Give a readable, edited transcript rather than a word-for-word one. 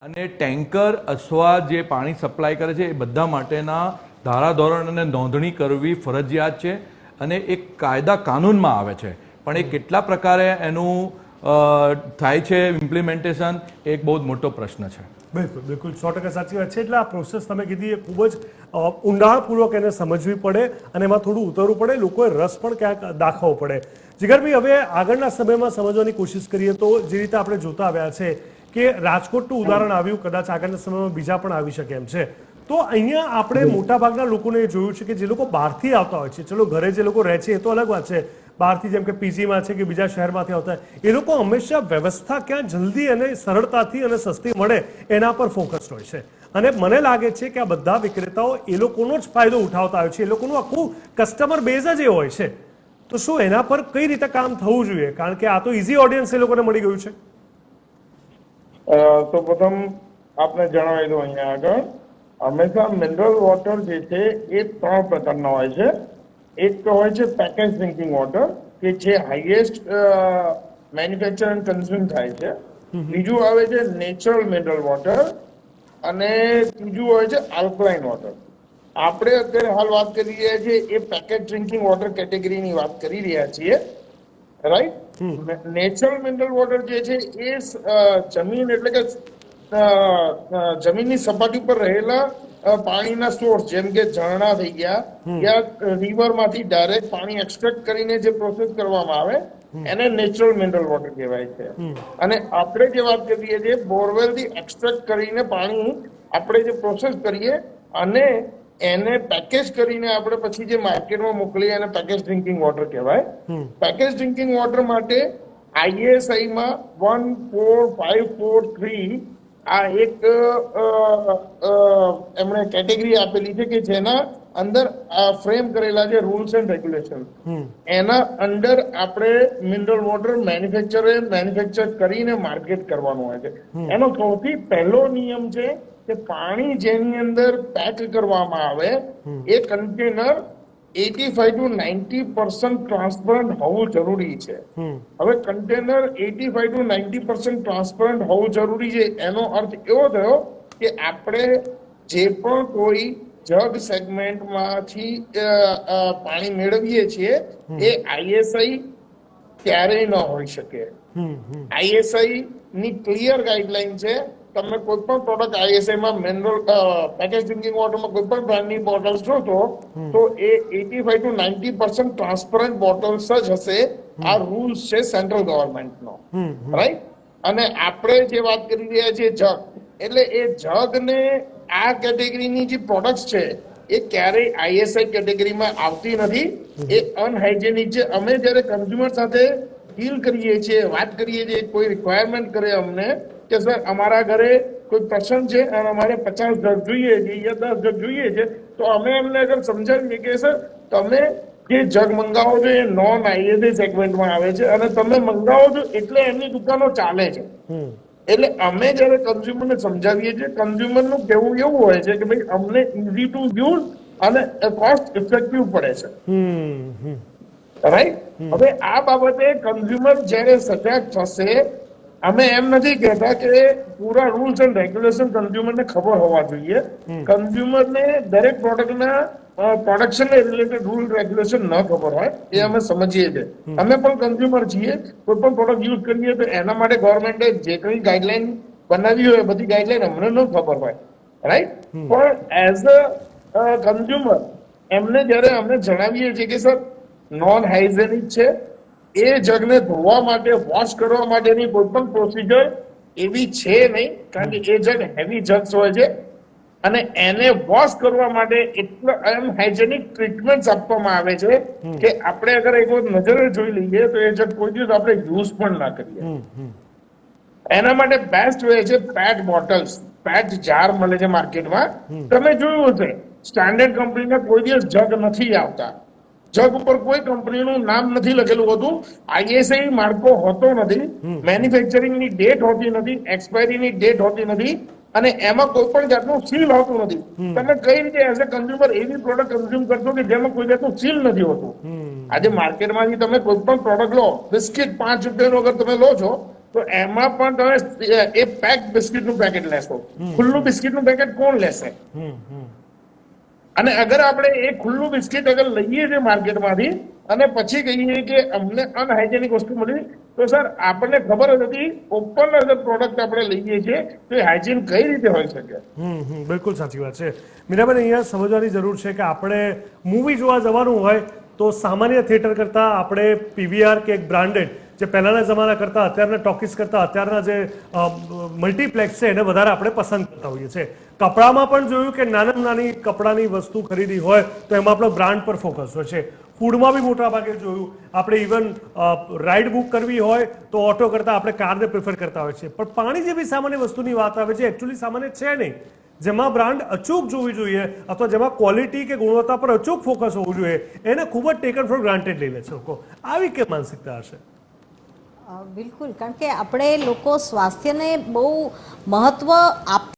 અને ટેન્કર અથવા જે પાણી સપ્લાય કરે છે એ બધા માટેના ધારાધોરણ અને નોંધણી કરવી ફરજિયાત છે અને એક કાયદા કાનૂનમાં આવે છે, પણ એ કેટલા પ્રકારે એનું થાય છે ઇમ્પ્લિમેન્ટેશન એ એક બહુ જ મોટો પ્રશ્ન છે. બિલકુલ બિલકુલ 100% સાચી વાત છે. એટલે આ પ્રોસેસ તમે કીધી એ ખૂબ જ ઊંડાણપૂર્વક એને સમજવી પડે અને એમાં થોડું ઉતરવું પડે, લોકોએ રસ પણ ક્યાંક દાખવવો પડે. જીગરભાઈ, હવે આગળના સમયમાં સમજવાની કોશિશ કરીએ તો જે રીતે આપણે જોતા આવ્યા છે કે રાજકોટનું ઉદાહરણ આવ્યું, કદાચ આગળના સમયમાં બીજા પણ આવી શકે એમ છે. તો અહીંયા આપણે મોટાભાગના લોકોને જોયું છે કે જે લોકો બહારથી આવતા હોય છે, ચલો ઘરે જે લોકો રહે છે એ તો અલગ વાત છે, બહારથી જેમ કે પીજીમાં છે કે બીજા શહેરમાંથી આવતા હોય, એ લોકો હંમેશા વ્યવસ્થા ક્યાં જલ્દી અને સરળતાથી અને સસ્તી મળે એના પર ફોકસ હોય છે. અને મને લાગે છે કે આ બધા વિક્રેતાઓ એ લોકોનો જ ફાયદો ઉઠાવતા હોય છે, એ લોકોનું આખું કસ્ટમર બેઝ જ એ હોય છે. તો શું એના પર કઈ રીતે કામ થવું જોઈએ? કારણ કે આ તો ઇઝી ઓડિયન્સ એ લોકોને મળી ગયું છે. તો પ્રથમ આપને જણાવી દઉં, અહીંયા આગળ હંમેશા મિનરલ વોટર જે છે એ 3 પ્રકારના હોય છે. એક તો હોય છે પેકેજ ડ્રિંકિંગ વોટર, કે જે હાઈએસ્ટ મેન્યુફેક્ચર એન્ડ કન્ઝ્યુમ થાય છે. બીજું આવે છે નેચરલ મિનરલ વોટર અને ત્રીજું હોય છે આલ્કલાઇન વોટર. આપણે અત્યારે હાલ વાત કરી રહ્યા છીએ એ પેકેજ ડ્રિંકિંગ વોટર કેટેગરીની વાત કરી રહ્યા છીએ, રાઈટ? નેચરલ મિનરલ વોટર જે છે એ જમીન એટલે કે જમીનની સપાટી પર રહેલા પાણીના સોર્સ, જેમ કે ઝરણા થઈ ગયા યા રિવરમાંથી ડાયરેક્ટ પાણી એક્સટ્રેક્ટ કરીને જે પ્રોસેસ કરવામાં આવે એને નેચરલ મિનરલ વોટર કહેવાય છે. અને આપણે જે વાત કરીએ છીએ બોરવેલથી એક્સટ્રેક્ટ કરીને પાણી આપણે જે પ્રોસેસ કરીએ અને એને પેકેજ કરીને આપણે પછી જે માર્કેટમાં મોકલીએ એને પેકેજ ડ્રિંકિંગ વોટર કહેવાય. પેકેજ ડ્રિંકિંગ વોટર માટે ISIમાં 14543 આ એક એમણે કેટેગરી આપેલી છે કે જેના અંદર ફ્રેમ કરેલા છે રૂલ્સ એન્ડ રેગ્યુલેશન. એના અંદર આપણે મિનરલ વોટર મેન્યુફેક્ચર કરીને માર્કેટ કરવાનું હોય છે. એનો સૌથી પહેલો નિયમ છે કે પાણી જેની અંદર પેક કરવામાં આવે એ કન્ટેનર 85 to 90% ટ્રાન્સપરન્ટ હોવું જરૂરી છે. હવે કન્ટેનર 85 to 90% ટ્રાન્સપરન્ટ હોવું જરૂરી છે એનો અર્થ એવો થયો કે આપણે જે પણ કોઈ જગ સેગમેન્ટમાંથી પાણી મેળવીએ છીએ એ ISI ક્યારેય ન હોઈ શકે. ISI ની ક્લિયર ગાઈડલાઈન છે. તમે કોઈ પણ પ્રોડક્ટ ISI માં મિનરલ પેકેજ ડ્રિંકિંગ વોટરમાં કોઈ પણ બ્રાન્ડની બોટલ્સ જોશો તો એ 85 to 90% ટ્રાન્સપરન્ટ બોટલ્સ જ હશે. આ રૂલ્સ છે સેન્ટ્રલ ગવર્મેન્ટનો, રાઈટ? અને આપણે જે વાત કરી રહ્યા છીએ જગ, એટલે એ જગને આ કેટેગરીની જે પ્રોડક્ટ્સ છે એ ક્યારેય ISI કેટેગરીમાં આવતી નથી. એ અનહાઇજેનિક છે. અમે જ્યારે કન્ઝ્યુમર સાથે ડીલ કરીએ છીએ, વાત કરીએ છીએ, કોઈ રિક્વાયરમેન્ટ કરે અમને કે સર અમારા ઘરે કોઈ પ્રસંગ છે અને અમારે 50 જગ જોઈએ છે યા 10 જગ જોઈએ છે, તો અમે એમને અગર સમજાવીએ કે સર તમે જે જગ મંગાવો છો એ નોન ISI સેગમેન્ટમાં આવે છે અને તમે મંગાવો છો એટલે એમની દુકાનો ચાલે છે. એટલે અમે જયારે કન્ઝ્યુમરને સમજાવીએ છીએ, કન્ઝ્યુમરનું કહેવું એવું હોય છે કે ભાઈ અમને ઇઝી ટુ યુઝ અને કોસ્ટ ઇફેક્ટિવ પડે છે, રાઈટ? હવે આ બાબતે કન્ઝ્યુમર જયારે સજાગ થશે, અમે એમ નથી કહેતા કે પૂરા રૂલ્સ એન્ડ રેગ્યુલેશન કન્ઝ્યુમરને ખબર હોવા જોઈએ. કન્ઝ્યુમરને દરેક પ્રોડક્ટના પ્રોડક્શનને રિલેટેડ રૂલ રેગ્યુલેશન ન ખબર હોય એ અમે સમજીએ છીએ. અમે પણ કન્ઝ્યુમર છીએ. કોઈ પણ પ્રોડક્ટ યુઝ કરીએ તો એના માટે ગવર્મેન્ટે જે કઈ ગાઈડલાઈન બનાવી હોય બધી ગાઈડલાઈન અમને ન ખબર હોય, રાઈટ? પણ એઝ અ કન્ઝ્યુમર એમને જયારે અમે જણાવીએ છીએ કે સર નોન હાઇજેનિક છે, એ જગને ધોવા માટે, વોશ કરવા માટેની કોઈ પણ પ્રોસિજર એવી છે નહીં, કારણ કે એ જગ હેવી જગ્સ હોય છે અને એને વોશ કરવા માટે એટલા અનહાઇજેનિક ટ્રીટમેન્ટ આપવામાં આવે છે કે આપણે અગર એક વખત નજરે જોઈ લઈએ તો એ જગ કોઈ દિવસ આપણે યુઝ પણ ના કરીએ. એના માટે બેસ્ટ વે છે પેટ બોટલ્સ, પેટ જાર મળે છે માર્કેટમાં. તમે જોયું હશે સ્ટાન્ડર્ડ કંપનીના કોઈ દિવસ જગ નથી આવતા. જગ ઉપર કોઈ કંપનીનું નામ નથી લખેલું હોતું, ISI માર્કો હોતો નથી, મેન્યુફેક્ચરિંગની ડેટ હોતી નથી, એક્સપાયરીની ડેટ હોતી નથી અને એમાં કોઈ પણ જાતનું સીલ હોતું નથી. તમે કઈ રીતે એઝ અ કન્ઝ્યુમર એવી પ્રોડક્ટ કન્ઝ્યુમ કરશો કે જેમાં કોઈ જાતનું સીલ નથી હોતું? આજે માર્કેટમાંથી તમે કોઈ પણ પ્રોડક્ટ લો, બિસ્કિટ 5 રૂપિયાનું અગર તમે લો છો તો એમાં પણ તમે એ પેક બિસ્કિટનું પેકેટ લેશો, ખુલ્લું બિસ્કિટનું પેકેટ કોણ લેશે? અને અગર આપણે એ ખુલ્લું બિસ્કિટ અગર લઈએ છીએ માર્કેટમાંથી અને પછી કહીએ કે અમને અનહાઇજેનિક વસ્તુ મળી, તો સર આપણને ખબર જ હતી ઓપન પ્રોડક્ટ આપણે લઈએ છીએ તો એ હાઇજીન કઈ રીતે હોઈ શકે? બિલકુલ સાચી વાત છે. મીરાબેન, અહીંયા સમજવાની જરૂર છે કે આપણે મૂવી જોવા જવાનું હોય તો સામાન્ય થિયેટર કરતાં આપણે પીવીઆર કે એક બ્રાન્ડેડ જે પહેલાના જમાના કરતાં અત્યારના ટોકીઝ કરતાં અત્યારના જે મલ્ટીપ્લેક્સ છે એને વધારે આપણે પસંદ કરતા હોઈએ છીએ. કપડામાં પણ જોયું કે નાનામાં નાની કપડાની વસ્તુ ખરીદી હોય તો એમાં આપણો બ્રાન્ડ પર ફોકસ હોય છે. ફૂડમાં બી મોટા ભાગે જોયું આપણે ઇવન રાઇડ બુક કરવી હોય તો ઓટો કરતાં આપણે કારને પ્રિફર કરતા હોય છે. પણ પાણી જેવી સામાન્ય વસ્તુની વાત આવે છે એકચ્યુઅલી સામાન્ય છે નહીં, જેમાં બ્રાન્ડ અચૂક જોવી જોઈએ અથવા જેમાં ક્વોલિટી કે ગુણવત્તા પર અચૂક ફોકસ હોવું જોઈએ, એને ખૂબ જ ટેકન ફોર ગ્રાન્ટેડ લઈ લે છે લોકો. આવી કે માનસિકતા હશે? બિલકુલ, કારણ કે આપણે લોકો સ્વાસ્થ્યને બહુ મહત્વ આપ